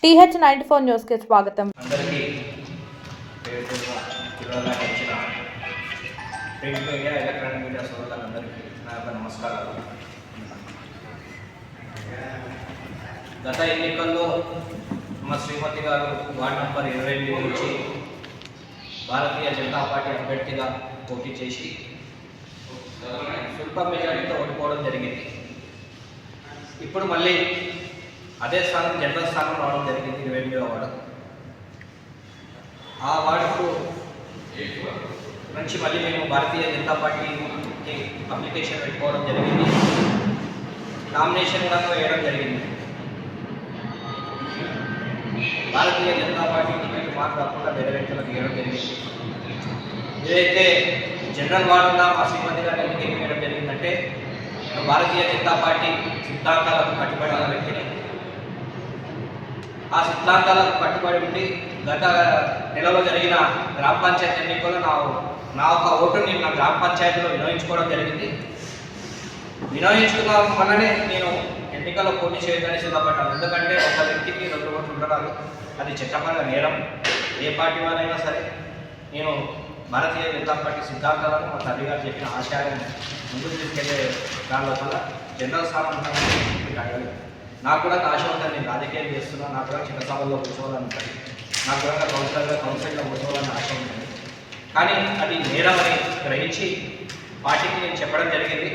TH94 news కి స్వాగతం. అందరికీ ప్రింట్ మీడియా ఎలక్ట్రానిక్ మీడియా సోదరులందరికీ నా యొక్క నమస్కారాలు. గత ఎన్నికల్లో మా శ్రీమతి గారు వార్డు నంబర్ 28 నుంచి భారతీయ జనతా పార్టీ అభ్యర్థిగా పోటీ చేసి స్వల్ప మెజారిటీతో ఓడిపోవడం జరిగింది. ఇప్పుడు మళ్ళీ అదే స్థానం జనరల్ స్థానం రావడం జరిగింది 28వ వార్డు. ఆ వార్డుకు నుంచి మళ్ళీ మేము భారతీయ జనతా పార్టీకి అప్లికేషన్ పెట్టుకోవడం జరిగింది. నామినేషన్ కూడా వేయడం జరిగింది. భారతీయ జనతా పార్టీ టికెట్ మాకు కాకుండా వేరే వ్యక్తులకు ఇవ్వడం జరిగింది. ఏదైతే జనరల్ వార్డు ఉన్న మా శ్రీమతి గారు ఎందుకు వేయడం జరిగిందంటే, నేను భారతీయ జనతా పార్టీ సిద్ధాంతాలకు కట్టుబడిన వ్యక్తిని. ఆ సిద్ధాంతాలకు కట్టుబడి ఉండి గత నెలలో జరిగిన గ్రామ పంచాయతీ ఎన్నికల్లో నా ఒక ఓటుని నా గ్రామ పంచాయతీలో వినియోగించుకోవడం జరిగింది. వినియోగించుకోవడం వల్లనే నేను ఎన్నికల్లో పోటీ చేయడానికి సిద్ధపడ్డాను. ఎందుకంటే ఒక వ్యక్తికి 2 ఓట్లు ఉండరాదు, అది చట్టపరంగా నేరం. ఏ పార్టీ వారైనా సరే నేను భారతీయ జనతా పార్టీ సిద్ధాంతాలను మా తల్లి గారు చెప్పిన ఆశయాలను ముందుకు తీసుకెళ్లే దానిలో వల్ల జనరల్ స్థానం అడగలేదు. నాకు కూడా ఆశ ఉంటుంది, నేను రాజకీయం చేస్తున్నాను, నాకు కూడా చిన్న సభల్లో కూర్చోవాలని ఉంటుంది, నాకు కూడా కౌన్సిల్లో కూర్చోవాలని ఆశ ఉంటుంది. కానీ అది నేరమని గ్రహించి పార్టీకి నేను చెప్పడం జరిగింది,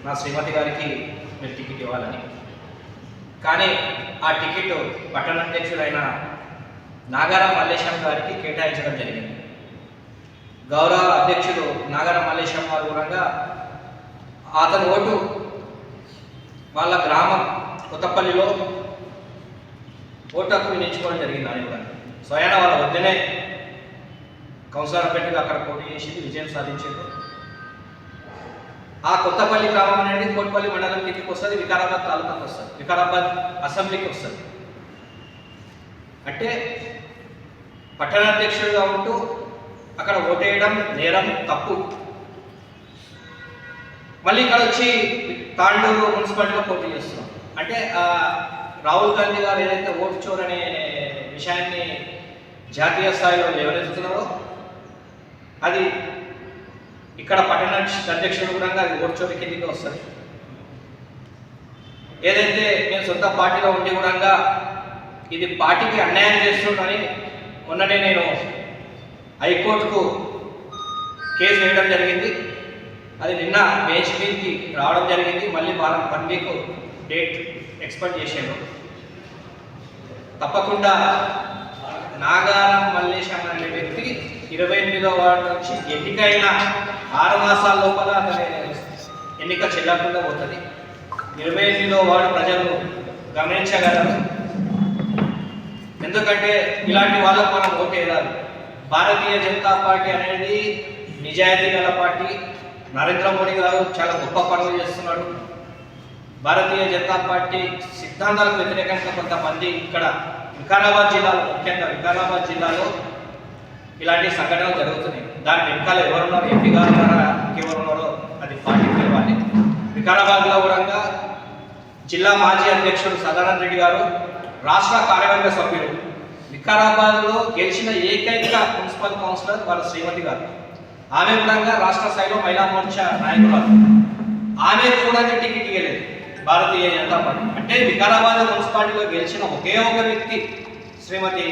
నా శ్రీమతి గారికి మీరు టికెట్ ఇవ్వాలని. కానీ ఆ టికెట్ పట్టణ అధ్యక్షుడైన నాగారం మల్లేశం గారికి కేటాయించడం జరిగింది. గౌరవ అధ్యక్షుడు నాగారం మల్లేశం గారు కూడా అతని ఓటు వాళ్ళ గ్రామం కొత్తపల్లిలో ఓటు హక్కు వినియోగించుకోవడం జరిగింది. ఆయన కూడా స్వయాన వాళ్ళ వద్దనే కౌన్సిలర్ అభ్యర్థిగా అక్కడ పోటీ చేసి విజయం సాధించారు. ఆ కొత్తపల్లి గ్రామం అనేది కోట్పల్లి మండలం కిందకి వస్తుంది, వికారాబాద్ తాలూకాకి వస్తుంది, వికారాబాద్ అసెంబ్లీకి వస్తుంది. అంటే పట్టణాధ్యక్షుడిగా ఉంటూ అక్కడ ఓటేయడం నేరం, తప్పు. మళ్ళీ ఇక్కడ వచ్చి తాండూరు మున్సిపాలిటీలో పోటీ చేస్తున్నాం. అంటే రాహుల్ గాంధీ గారు ఏదైతే ఓటు చోర్ అనే విషయాన్ని జాతీయ స్థాయిలో లేవనెత్తుతున్నారో, అది ఇక్కడ పట్టణ అధ్యక్షుడు కూడా అది ఓటు చోరీ కిందకి వస్తుంది. ఏదైతే నేను సొంత పార్టీలో ఉండి కూడా ఇది పార్టీకి అన్యాయం చేస్తుందని మొన్ననే నేను హైకోర్టుకు కేసు వేయడం జరిగింది. అది నిన్న బెంచ్ మీదకి రావడం జరిగింది. మళ్ళీ 1 వీక్ డేట్ ఎక్స్పెక్ట్ చేశాను. తప్పకుండా నాగారం మల్లేశం అనే వ్యక్తి 28వ వార్డు నుంచి ఎన్నికైన 6 మాసాల లోపల అతని ఎన్నిక చెల్లకుండా పోతుంది. 28వ వార్డు ప్రజలు గమనించగలరు. ఎందుకంటే ఇలాంటి వాళ్ళకు మనం ఓటేయాలి. భారతీయ జనతా పార్టీ అనేది నిజాయితీ గల పార్టీ. నరేంద్ర మోడీ గారు చాలా గొప్ప పనులు చేస్తున్నాడు. భారతీయ జనతా పార్టీ సిద్ధాంతాలకు వ్యతిరేకంగా కొంతమంది ఇక్కడ వికారాబాద్ జిల్లాలో, ముఖ్యంగా వికారాబాద్ జిల్లాలో ఇలాంటి సంఘటనలు జరుగుతున్నాయి. దాని వెనకాల ఎవరున్నారో, ఎంపీ గారు ఉన్నారా, ఎవరున్నారో అది పార్టీ తెలియాలి. వికారాబాద్లో కూడా జిల్లా మాజీ అధ్యక్షుడు సదానంద రెడ్డి గారు, రాష్ట్ర కార్యవర్గ సభ్యులు, వికారాబాద్లో గెలిచిన ఏకైక మున్సిపల్ కౌన్సిలర్ వాళ్ళ శ్రీమతి గారు. ఆమె కూడా రాష్ట్ర స్థాయిలో మహిళా మోర్చా నాయకురాలు. ఆమె కూడా టికెట్ ఇవ్వలేదు భారతీయ జనతా పార్టీ. అంటే వికారాబాద్ మున్సిపాలిటీలో గెలిచిన ఒకే ఒక వ్యక్తి శ్రీమతి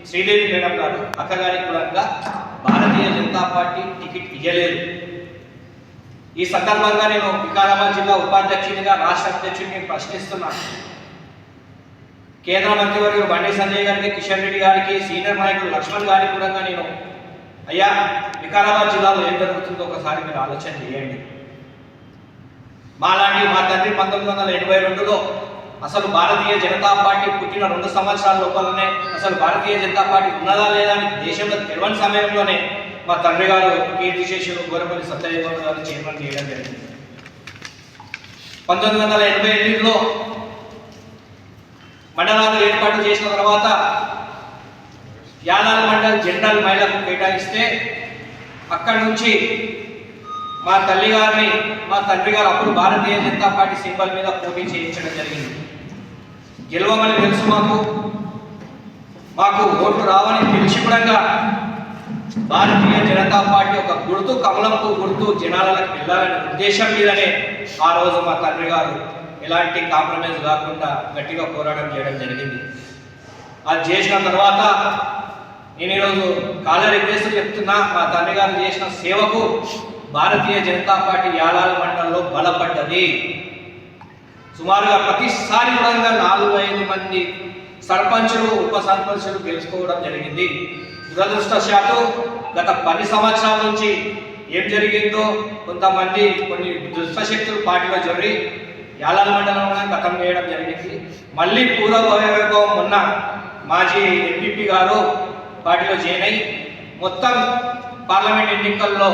శ్రీదేవి మేడం గారు, అక్కగారికి కూడా భారతీయ జనతా పార్టీ టికెట్ ఇవ్వలేదు. ఈ సందర్భంగా నేను వికారాబాద్ జిల్లా ఉపాధ్యక్షునిగా రాష్ట్ర అధ్యక్షుడిని ప్రశ్నిస్తున్నాను. కేంద్ర మంత్రివర్యులు బండి సంజయ్ గారికి, కిషన్ రెడ్డి గారికి, సీనియర్ నాయకులు లక్ష్మణ్ గారికి కూడా నేను, అయ్యా వికారాబాద్ జిల్లాలో ఏం జరుగుతుందో ఒకసారి మీరు ఆలోచన చేయండి. మా తండ్రి 1982లో అసలు భారతీయ జనతా పార్టీ పుట్టిన 2 సంవత్సరాల లోపలనే అసలు భారతీయ జనతా పార్టీ ఉన్నదా లేదా అని దేశంలో తెలియని సమయంలోనే మా తండ్రి గారు కీర్తిశేషులు గోరపల్లి సత్యగౌడ్ గారు చైర్మన్ చేయడం జరిగింది. 1988లో మండలాలు ఏర్పాటు చేసిన తర్వాత యానాల మండల్ జనరల్ మహిళలకు కేటాయిస్తే అక్కడి నుంచి మా తండ్రి గారు అప్పుడు భారతీయ జనతా పార్టీ సింబల్ మీద పోటీ చేయించడం జరిగింది. గెలవమని తెలుసు మాకు, మాకు ఓట్లు రావని తెలిసి కూడా భారతీయ జనతా పార్టీ ఒక గుర్తు కమలంపు గుర్తు జనాలకు వెళ్ళాలనే ఉద్దేశం మీదనే ఆ రోజు మా తండ్రి గారు ఎలాంటి కాంప్రమైజ్ కాకుండా గట్టిగా పోరాటం చేయడం జరిగింది. అది చేసిన తర్వాత నేను ఈరోజు కాలర్ ఎగ్గేస్తూ చెప్తున్నా, మా తండ్రి గారు చేసిన సేవకు భారతీయ జనతా పార్టీ యాలాల మండలంలో బలపడ్డది. సుమారుగా ప్రతిసారి కూడా 4-5 మంది సర్పంచులు ఉప సర్పంచులు గెలుచుకోవడం జరిగింది. దురదృష్టవశాత్తు గత 10 సంవత్సరాల నుంచి ఏం జరిగిందో కొన్ని దుష్టశక్తులు పార్టీలో జరిగి యాలాల మండలంలో గతం చేయడం జరిగింది. మళ్ళీ పూర్వవైభవం మొన్న మాజీ ఎంపీపీ గారు పార్టీలో జాయిన్ అయ్యి మొత్తం పార్లమెంట్ ఎన్నికల్లో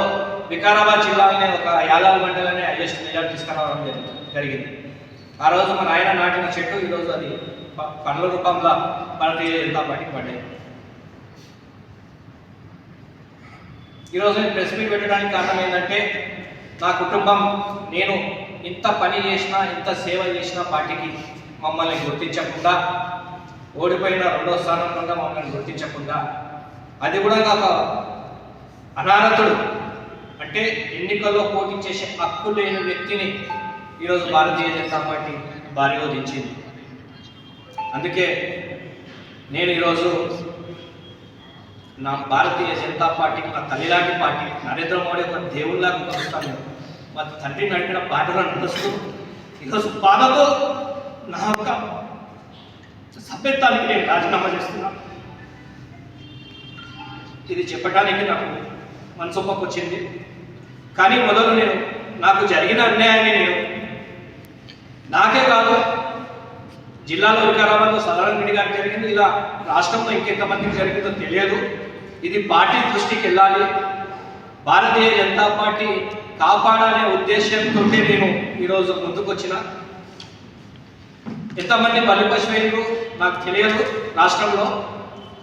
వికారాబాద్ జిల్లాలోనే ఒక యాలాల మండలాన్ని హైయెస్ట్ మెజార్టీ తీసుకురావడం జరిగింది. ఆ రోజు మన ఆయన నాటిన చెట్టు ఈరోజు అది పండ్ల రూపంలో భారతీయ జనతా పార్టీకి పడ్డాయి. ఈరోజు నేను ప్రెస్ మీట్ పెట్టడానికి కారణం ఏంటంటే నా కుటుంబం నేను ఇంత పని చేసినా ఇంత సేవ చేసిన పార్టీకి మమ్మల్ని గుర్తించకుండా, ఓడిపోయిన 2వ స్థానం కన్నా మమ్మల్ని గుర్తించకుండా, అది కూడా ఒక అనారతుడు అంటే ఎన్నికల్లో పోటీ చేసే హక్కు లేని వ్యక్తిని ఈరోజు భారతీయ జనతా పార్టీ భారీగా దించింది. అందుకే నేను ఈరోజు నా భారతీయ జనతా పార్టీకి నా తల్లిలాంటి పార్టీ, నరేంద్ర మోడీ ఒక దేవుళ్ళగా కలుస్తాను. మా తండ్రి నడిపిన పాటలను నడుస్తూ ఈరోజు బాధతో నా యొక్క సభ్యత్వానికి నేను రాజీనామా చేస్తున్నా. ఇది చెప్పడానికి నాకు మనసొప్పకు వచ్చింది. కానీ మొదలు నేను నాకు జరిగిన అన్యాయాన్ని నాకే కాదు, జిల్లాలో వికారాబాద్లో సదానంద రెడ్డి గారికి జరిగింది, ఇలా రాష్ట్రంలో ఇంకెంతమందికి జరిగిందో తెలియదు. ఇది పార్టీ దృష్టికి వెళ్ళాలి, భారతీయ జనతా పార్టీ కాపాడాలనే ఉద్దేశంతో నేను ఈరోజు ముందుకు వచ్చిన. ఎంతమంది బలిపశువులు నాకు తెలియదు రాష్ట్రంలో,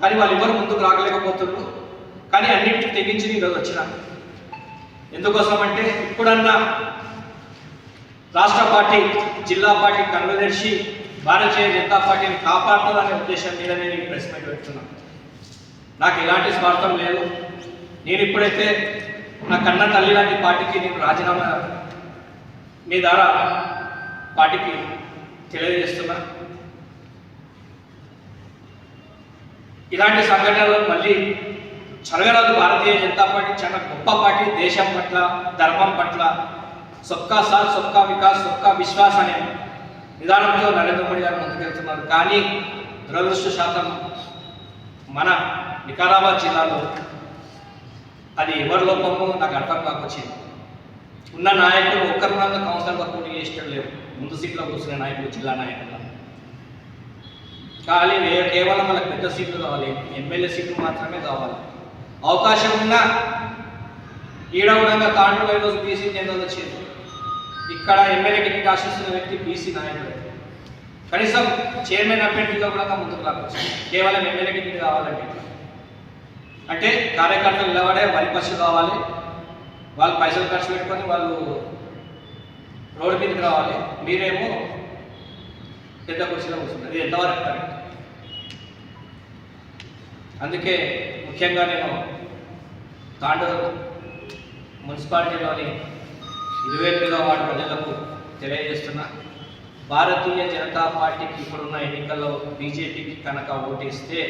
కానీ వాళ్ళు ఎవరు ముందుకు రాగలేకపోతున్నారు. కానీ అన్నింటినీ తెగించి ఈరోజు వచ్చిన. ఎందుకోసం అంటే ఇప్పుడన్నా రాష్ట్ర పార్టీ జిల్లా పార్టీ కన్వీనర్షి భారతీయ జనతా పార్టీని కాపాడుతుందనే ఉద్దేశం మీద నేను ఈ ప్రెస్ మీట్ పెడుతున్నాను. నాకు ఎలాంటి స్వార్థం లేదు. నేను ఇప్పుడైతే నా కన్న తల్లి లాంటి పార్టీకి నేను రాజీనామా మీ ద్వారా పార్టీకి తెలియజేస్తున్నా. ఇలాంటి సంఘటనలు మళ్ళీ జరగరాదు. భారతీయ జనతా పార్టీ చాలా గొప్ప పార్టీ, దేశం పట్ల ధర్మం పట్ల సొక్కా సాత్ సొక్కా వికాస్ సొక్కా విశ్వాస్ అనే విధానంతో నరేంద్ర మోడీ గారు ముందుకెళ్తున్నారు. కానీ దురదృష్టశాతం మన వికారాబాద్ జిల్లాలో అది ఎవరి లోపమో నాకు అర్థం కాకొచ్చింది. ఉన్న నాయకులు ఒక్కరిగా కౌన్సిలర్గా పోటీ చేసేటం లేవు. ముందు సీట్లో కూర్చునే నాయకులు జిల్లా నాయకులు కానీ కేవలం మనకు పెద్ద సీట్లు కావాలి, ఎమ్మెల్యే సీట్లు మాత్రమే కావాలి. అవకాశం ఉన్నా ఈడవడంగా తాండూరులో ఈరోజు బీసీ జనరల్ వచ్చింది. ఇక్కడ ఎమ్మెల్యే టికెట్ ఆశిస్తున్న వ్యక్తి బీసీ నాయకుడు. కనీసం చైర్మన్ అభ్యర్థిగా కూడా ముందుకు రావచ్చు. కేవలం ఎమ్మెల్యే టికెట్ కావాలంటే అంటే కార్యకర్తలు నిలబడే వరిపశు కావాలి, వాళ్ళు పైసలు ఖర్చు పెట్టుకొని వాళ్ళు రోడ్డు మీదకి రావాలి. మీరేమో పెద్ద కుర్చీలో కూర్చున్నారు. ఇది ఎంతవరకు కరెక్ట్? అందుకే ముఖ్యంగా నేను తాండూరు మున్సిపాలిటీలోని 28వ వార్డు ప్రజలకు తెలియజేస్తున్నా, భారతీయ జనతా పార్టీకి ఇప్పుడున్న ఎన్నికల్లో బీజేపీకి కనుక ఓటేస్తే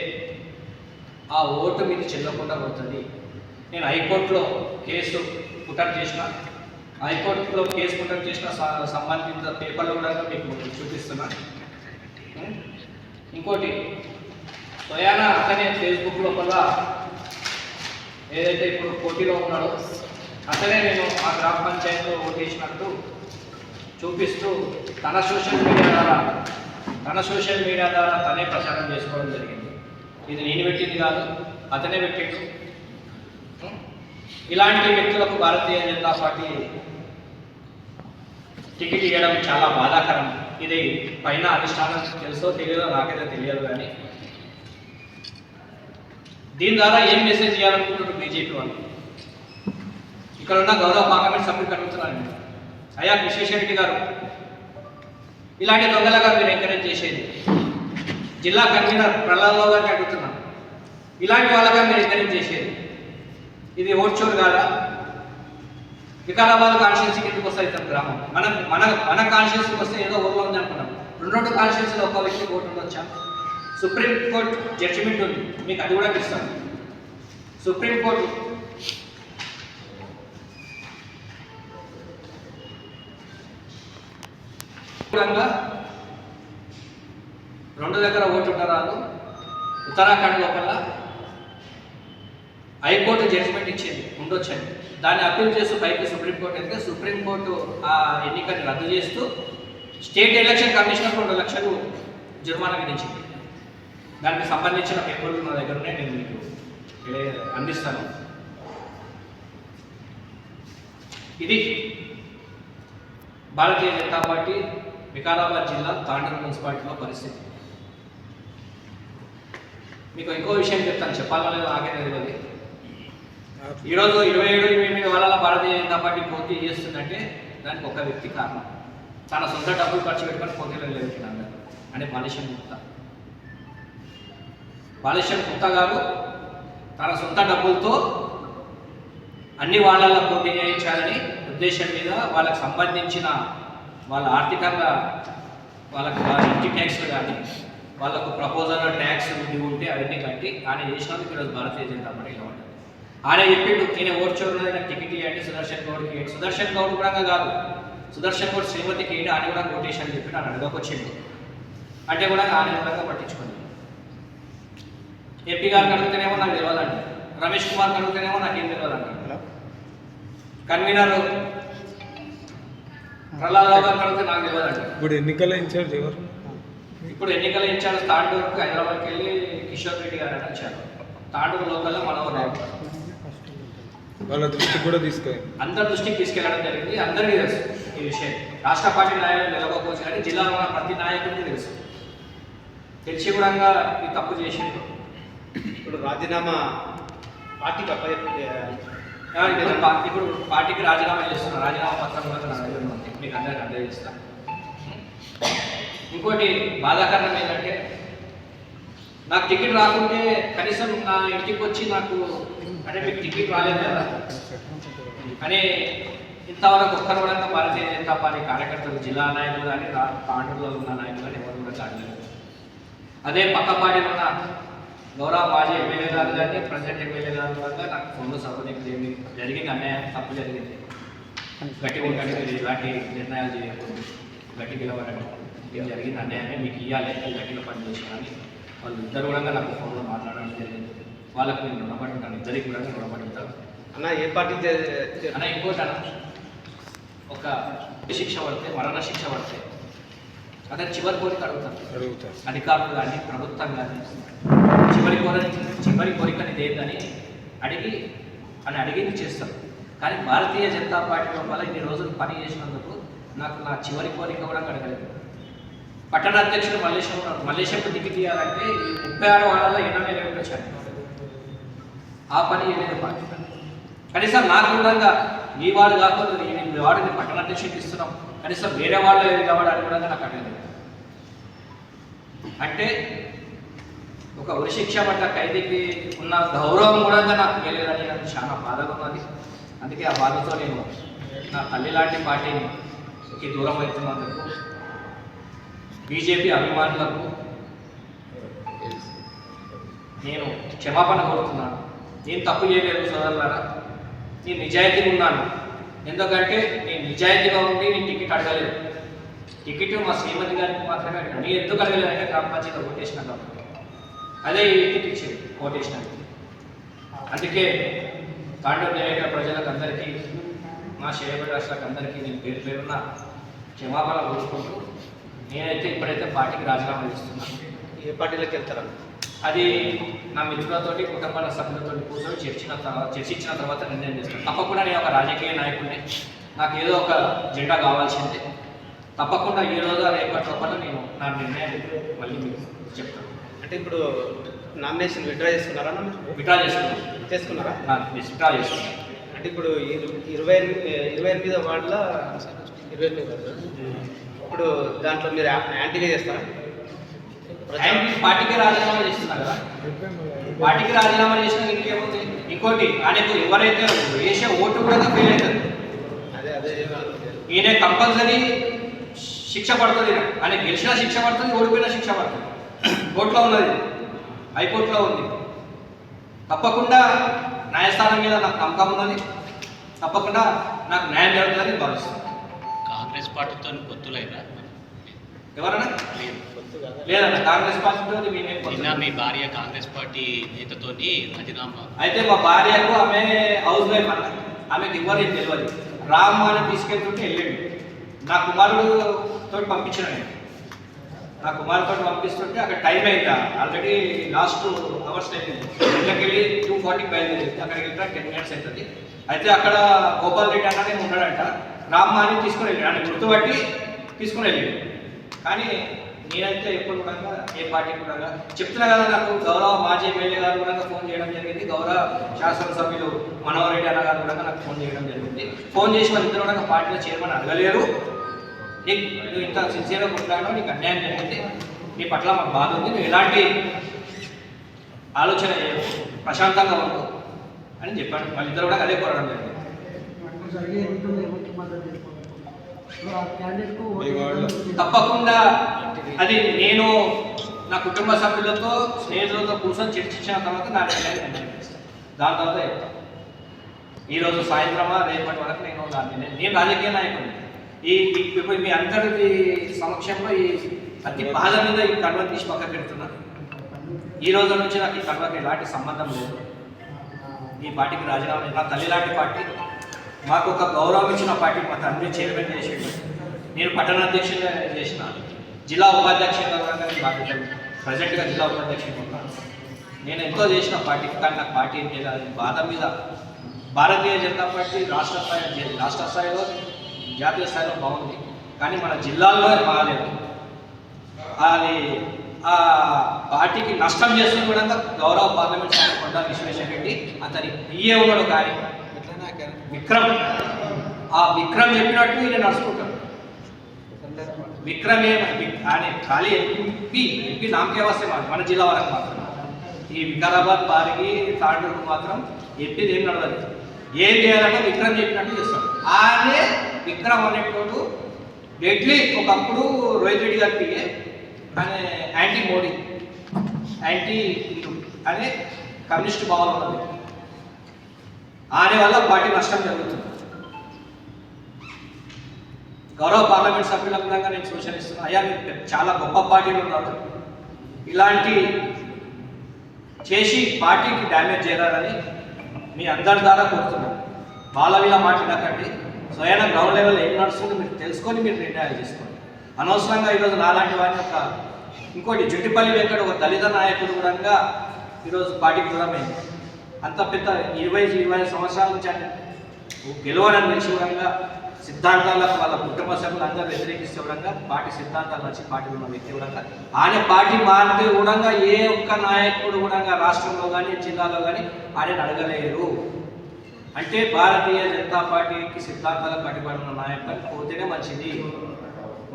ఆ ఓటు మీకు చెల్లకుండా పోతుంది. నేను హైకోర్టులో కేసు పుటప్ చేసిన, హైకోర్టులో కేసు పుటప్ చేసిన సంబంధిత పేపర్లు కూడా మీకు చూపిస్తున్నా. ఇంకోటి స్వయానా అతనే ఫేస్బుక్ లోపల ఏదైతే ఇప్పుడు పోటీలో ఉన్నాడో అతనే నేను ఆ గ్రామ పంచాయతీలో ఓటేసినట్టు చూపిస్తూ తన సోషల్ మీడియా ద్వారా తనే ప్రచారం చేసుకోవడం జరిగింది. ఇది నేను పెట్టింది కాదు, అతనే పెట్టాడు. ఇలాంటి వ్యక్తులకు భారతీయ జనతా పార్టీ టికెట్ ఇవ్వడం చాలా బాధాకరం. ఇది పైన అధిష్టానం తెలుసో తెలియదో నాకైతే తెలియదు. కానీ దీని ద్వారా ఏం మెసేజ్ ఇవ్వాలనుకుంటున్నారు బీజేపీ వాళ్ళు? ఇక్కడ ఉన్న గౌరవ పార్లమెంట్ సభ్యులు అడుగుతున్నారండి, అయ్యా విశ్వేశ్వరరెడ్డి గారు, ఇలాంటి దొంగలుగా మీరు ఎంకరేజ్ చేసేది జిల్లా కన్వీనర్ ప్రహ్లాదరావు గారిని అడుగుతున్నాను. ఇలాంటి వాళ్ళగా మీరు ఎంకరేజ్ చేసేది. ఇది ఓడ్చోరు కాదా? వికారాబాద్ కాన్స్టిట్యూన్సీకి ఎందుకు వస్తాయి ఇతర గ్రామం? మన మన మన కాన్స్టిట్యూన్సీకి వస్తే ఏదో ఊర్లో ఉంది అనుకున్నాం. రెండు కాన్స్టిట్యూన్సీలో ఒక వ్యక్తి ఓటు ఉండొచ్చా? సుప్రీంకోర్టు జడ్జిమెంట్ ఉంది, మీకు అది కూడా ఇస్తాను. సుప్రీంకోర్టు రెండు దగ్గర ఓటు ఉండరాదు. ఉత్తరాఖండ్ లోపల హైకోర్టు జడ్జిమెంట్ ఇచ్చింది ఉండొచ్చని. దాన్ని అప్పీల్ చేస్తూ పైకి సుప్రీంకోర్టు అయితే సుప్రీంకోర్టు ఆ ఎన్నికని రద్దు చేస్తూ స్టేట్ ఎలక్షన్ కమిషనర్ 2 లక్షలు జుర్మానా విధించింది. దానికి సంబంధించిన పేపర్లు నా దగ్గర ఉన్నాయి, నేను మీకు అందిస్తాను. ఇది భారతీయ జనతా పార్టీ వికారాబాద్ జిల్లా తాండూరు మున్సిపాలిటీలో పరిస్థితి. మీకు ఇంకో విషయం చెప్తాను, చెప్పాలో లేదో నాకే తెలియదు. ఈరోజు 27-28 వాళ్ళ భారతీయ జనతా పార్టీ పోటీ చేస్తుందంటే దానికి ఒక వ్యక్తి కారణం. తన సొంత డబ్బులు ఖర్చు పెట్టుకొని పోటీలో నిలబెట్టినారు అంటే బాలేశ్వర్ గుప్తా. బాలేశ్వర్ గుప్తా గారు తన సొంత డబ్బులతో అన్ని వాళ్ళల్లో పోటీ చేయించాలని ఉద్దేశం మీద వాళ్ళకు సంబంధించిన వాళ్ళ ఆర్థికంగా వాళ్ళకు ఇంటి ట్యాక్స్లు కానీ వాళ్ళకు ప్రపోజల్ ట్యాక్స్ ఉంటే అవన్నీ కట్టి ఆయన చేసినందుకు ఈరోజు భారతీయ జనతా పార్టీలో ఉంటుంది. ఆయన చెప్పిండు ఈయన ఓడ్చోరు టికెట్ ఇవ్వండి సుదర్శన్ గౌడ్కి. సుదర్శన్ గౌడ్ కూడా కాదు, సుదర్శన్ గౌడ్ శ్రీమతికి ఏంటి ఆయన కూడా కొటేషన్ అని చెప్పి నన్ను అడగకొచ్చిండు. అంటే కూడా ఆయన కూడా పట్టించుకోండి. ఎంపీ గారికి అడిగితేనేమో నాకు తెలియదండి, రమేష్ కుమార్కి అడిగితేనేమో నాకేం తెలియదండి, కన్వీనర్ ప్రహ్లాదరావు గారికి అడిగితే నాకు తెలియదండి. ఇప్పుడు ఎన్నికల ఇన్ఛార్జ్ ఎవరు? ఇప్పుడు ఎన్నికల ఇన్ఛార్జ్ తాండూరుకు హైదరాబాద్కి వెళ్ళి కిషోర్ రెడ్డి గారు అని వచ్చారు. తాండూరు లోకల్లో మనవరావు వాళ్ళ దృష్టికి కూడా అందరి దృష్టికి తీసుకెళ్ళడం జరిగింది. అందరికీ తెలుసు ఈ విషయం. రాష్ట్ర పార్టీ నాయకులు నిలవకపోవచ్చు కానీ జిల్లాలో ఉన్న ప్రతి నాయకుడికి తెలుసు. తెలిసి కూడా ఈ తప్పు చేసిండు. ఇప్పుడు రాజీనామా పార్టీకి ఇప్పుడు పార్టీకి రాజీనామా చేస్తున్నారు. రాజీనామా పత్రం కూడా నా దగ్గర ఉంది, మీకు అందరికీ అందజేస్తాను. ఇంకోటి బాధాకరణం ఏంటంటే నాకు టికెట్ రాకుంటే కనీసం నా ఇంటికి వచ్చి నాకు అంటే మీకు టికెట్ రాలేదు కదా అని ఇంతవరకు ఒక్కరు కూడా భారతీయ జనతా పార్టీ కార్యకర్తలు, జిల్లా నాయకులు కానీ తాండూరులో ఉన్న నాయకులు కానీ ఎవరు కూడా కాడలేదు. అదే పక్క పార్టీలో ఉన్న గౌరవ మాజీ ఎమ్మెల్యే గారు కానీ ప్రెసిడెంట్ ఎమ్మెల్యే గారు కూడా నాకు ఫోన్లో సపోర్ట్ జరిగింది, అన్యాయం తప్పు జరిగింది, గట్టిగా ఉండండి, మీరు ఇలాంటి నిర్ణయాలు చేయకూడదు, గట్టి గెలవడండి, ఏం జరిగింది అన్యాయమే, మీకు ఇవ్వాలి, గట్టిగా పని చేసామని వాళ్ళు ఇద్దరు కూడా నాకు ఫోన్లో మాట్లాడడం జరిగింది. వాళ్ళకు నేను రుణపడి ఉంటాను, ఇద్దరికి కూడా రుణపడి ఉంటాను. అన్న ఏ పార్టీ అన్న ఇంకోటి అన్న, ఒక శిక్ష పడితే మరణ శిక్ష పడితే అతను చివరి కోరిక అడుగుతారు. అధికారులు కానీ ప్రభుత్వం కానీ చివరి కోరికని దేనిదని అడిగింది చేస్తారు. కానీ భారతీయ జనతా పార్టీ వల్ల ఇన్ని రోజులు పని చేసినందుకు నాకు నా చివరి కోరిక కూడా అడగలేదు. పట్టణ అధ్యక్షుడు మల్లేశంకు టికెట్ ఇవ్వాలంటే 36 వారాల్లో 80 వచ్చారు. ఆ పని ఏదైనా పార్టీ కనీసం నాకు కూడా ఈ వాడు కాకుండా ఈ వాడిని పట్టణ అధ్యక్షుడికి ఇస్తున్నాం, కనీసం వేరే వాళ్ళు కావడానికి కూడా నాకు అడగలేదు. అంటే ఒక ఉరిశిక్ష పడ్డ ఖైదీకి ఉన్న గౌరవం కూడా నాకు తెలియదని నాకు చాలా బాధగా ఉన్నది. అందుకే ఆ బాధతో నేను నా తల్లి లాంటి పార్టీకి దూరం అవుతున్నందుకు బీజేపీ అభిమానులకు నేను క్షమాపణ కోరుతున్నాను. నేను తప్పు చేయలేదు సోదరులారా, నేను నిజాయితీగా ఉన్నాను. ఎందుకంటే నేను నిజాయితీగా ఉండి నేను టికెట్ అడగలేదు. టికెట్ మా శ్రీమతి గారికి మాత్రమే అడిగాను. నేను ఎందుకు అడగలేదు అంటే గ్రామ పంచాయతీలో ఓటేసిన కాబట్టి అదే ఇంటికి ఇచ్చింది ఓటేసినది. అందుకే తాండూరు నియోజక ప్రజలకు అందరికీ, మా షేర్పేట రాష్ట్రాలకు అందరికీ నేను పేరు పేరున్న క్షమాపణ కోరుకుంటూ నేనైతే ఇప్పుడైతే పార్టీకి రాజీనామా చేస్తున్నాను. ఏ పార్టీలోకి వెళ్తారా? అది నా మిత్రులతోటి కుటుంబ సభ్యులతో కూర్చొని చర్చించిన తర్వాత నిర్ణయం చేస్తాను. తప్పకుండా నేను ఒక రాజకీయ నాయకుడిని, నాకు ఏదో ఒక జెండా కావాల్సిందే. తప్పకుండా ఈ రోజు రేపటి లోపల నేను నా నిర్ణయాన్ని మళ్ళీ మీకు చెప్తాను. అంటే ఇప్పుడు నామినేషన్ విత్డ్రా చేసుకున్నారా? విత్డ్రా చేసుకున్నారా? విత్డ్రా చేసుకున్నాను. అంటే ఇప్పుడు 28 వార్డుల 28 ఇప్పుడు దాంట్లో మీరు యాంటీగా చేస్తారా? ఆయన పార్టీకి రాజీనామా చేస్తున్నారు కదా, పార్టీకి రాజీనామా చేసినా ఇంకేముంది. ఇంకోటి ఆయనకు ఎవరైతే వేసే ఓటు కూడా ఫెయిల్ అవుతుంది. ఈయన కంపల్సరీ శిక్ష పడుతుంది. ఆయన గెలిచినా శిక్ష పడుతుంది, ఓడిపోయినా శిక్ష పడుతుంది. కోర్టులో ఉన్నది, హైకోర్టులో ఉంది. తప్పకుండా న్యాయస్థానం మీద నాకు నమ్మకం ఉన్నది. తప్పకుండా నాకు న్యాయం జరుగుతుందని భావిస్తాను. కాంగ్రెస్ పార్టీతో పొత్తులైనా ఎవరన్నా లేదన్న, కాంగ్రెస్ పార్టీతో మేమేం నిన్న మీ భార్య కాంగ్రెస్ పార్టీ నేతతో రాజీనామా. అయితే మా భార్యకు ఆమె హౌస్ వైఫ్ అన్న, ఆమెకి ఎవరు ఏం తెలియదు. రామ్ అని తీసుకెళ్తుంటే వెళ్ళండి. నా కుమారుడితో పంపించిన నేను, నా కుమారుడితో పంపిస్తుంటే అక్కడ టైం అయిందా, ఆల్రెడీ లాస్ట్ అవర్స్ అయిపోయింది. ఇళ్ళకి వెళ్ళి 2:40 బయలుదేరింది. అక్కడికి వెళ్ళినా 10 minutes అవుతుంది. అయితే అక్కడ గోపాల్ రెడ్డి అన్ననే ఉన్నాడంట. రామ్ అని తీసుకుని వెళ్ళాడు, అంటే గుర్తుపట్టి తీసుకుని వెళ్ళాడు. కానీ నేనైతే ఎప్పుడు కూడా ఏ పార్టీ కూడా చెప్తున్నా కదా, నాకు గౌరవ మాజీ ఎమ్మెల్యే గారు కూడా ఫోన్ చేయడం జరిగింది. గౌరవ శాసనసభ్యులు మనోహర్ రెడ్డి అన్న గారు కూడా నాకు ఫోన్ చేయడం జరిగింది. ఫోన్ చేసి వాళ్ళిద్దరు కూడా పార్టీలో చేరమని అడగలేరు. నువ్వు ఇంత సిన్సియర్గా కొట్లాడో నీకు అన్యాయం జరిగింది, నీ పట్ల మాకు బాధ ఉంది, నువ్వు ఎలాంటి ఆలోచన చేయవు, ప్రశాంతంగా ఉండవు అని చెప్పాను. వాళ్ళిద్దరు కూడా అదే కోరడం జరిగింది. తప్పకుండా అది నేను నా కుటుంబ సభ్యులతో స్నేహితులతో కూర్చొని చర్చించిన తర్వాత నా నిర్ణయం చేస్తాను. దాని తర్వాత చెప్తాను. ఈరోజు సాయంత్రమా రేపటి వరకు నేను రాజకీయ నాయకుడిని. ఇప్పుడు మీ అందరి సమక్షంలో ఈ అతి బాధ మీద ఈ కన్వ తీసి పక్క పెడుతున్నాను. ఈ రోజు నుంచి నాకు ఈ కన్వకి ఎలాంటి సంబంధం లేదు. ఈ పార్టీకి రాజీనామా, నా తల్లి లాంటి పార్టీ, మాకు ఒక గౌరవం ఇచ్చిన పార్టీ. మా తండ్రి చైర్మన్ చేసాడు, నేను పట్టణాధ్యక్షుడిగా చేసిన, జిల్లా ఉపాధ్యక్షుడిగా కూడా నేను బాధ్యత, ప్రజెంట్గా జిల్లా ఉపాధ్యక్షుడిగా ఉన్నాను. నేను ఎంతో చేసిన పార్టీకి, కానీ నాకు పార్టీ ఏం చేయాలి బాధ మీద. భారతీయ జనతా పార్టీ రాష్ట్ర స్థాయిలో జాతీయ స్థాయిలో బాగుంది, కానీ మన జిల్లాల్లో బాగాలేదు. అది ఆ పార్టీకి నష్టం చేస్తున్న కూడా గౌరవ పార్లమెంట్ సభ్యులు కొండా విశ్వేశ్వర రెడ్డి అతని పిఏ ఉన్నాడు. కానీ విక్రమ్, ఆ విక్రమ్ చెప్పినట్టు ఈయన నడుచుకుంటాడు. విక్రమ్ ఆయన ఖాళీ ఎంపీ నామకే వస్తే మన జిల్లా వరకు మాత్రం, ఈ వికారాబాద్ పారికి తాండూరుకు మాత్రం ఎంపీది ఏం నడవదు. ఏం చేయాలంటే విక్రమ్ చెప్పినట్టు చేస్తాడు. ఆయనే విక్రమ్ అనేటోడు డెడ్లీ. ఒకప్పుడు రోహిత్ రెడ్డి గారి పిఏ, ఆయన యాంటీ మోడీ, యాంటీ హిందూ అనే కమ్యూనిస్ట్ భావన ఉన్నది. ఆయన వల్ల పార్టీ నష్టం జరుగుతుంది. గౌరవ పార్లమెంట్ సభ్యులకు కూడా నేను సూచనిస్తున్నాను, అయ్యా మీరు చాలా గొప్ప పార్టీలు ఉన్నారు, ఇలాంటి చేసి పార్టీకి డ్యామేజ్ చేయాలని మీ అందరి ద్వారా కోరుతున్నాను. వాళ్ళ మాట్లాడకండి, స్వయాన గ్రౌండ్ లెవెల్ ఏం నడుస్తుందో మీరు తెలుసుకొని మీరు నిర్ణయాలు తీసుకోండి. అనవసరంగా ఈరోజు నాలాంటి వాడిని ఒక ఇంకోటి జుట్టిపల్లి వెంకట ఒక దళిత నాయకుడు కూడా ఈరోజు పార్టీకి దూరమైంది. అంత పెద్ద 20-25 సంవత్సరాల నుంచి అంటే గెలవడానికి తెలిసి కూడా సిద్ధాంతాలకు వాళ్ళ కుటుంబ సభ్యులు అందరూ వ్యతిరేకిస్తే కూడా పార్టీ సిద్ధాంతాలు వచ్చి పార్టీలో ఉన్న వ్యక్తి కూడా ఆయన పార్టీ మారితే కూడా ఏ ఒక్క నాయకుడు కూడా రాష్ట్రంలో కానీ జిల్లాలో కానీ ఆయన అడగలేరు. అంటే భారతీయ జనతా పార్టీకి సిద్ధాంతాలకు కట్టుబడి ఉన్న నాయకులు పోతేనే మంచిది.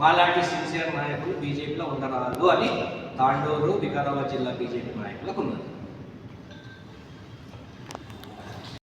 మాలాంటి సిన్సియర్ నాయకులు బీజేపీలో ఉండరాదు అని తాండూరు వికారాబాద్ జిల్లా బీజేపీ నాయకులకు ఉన్నది.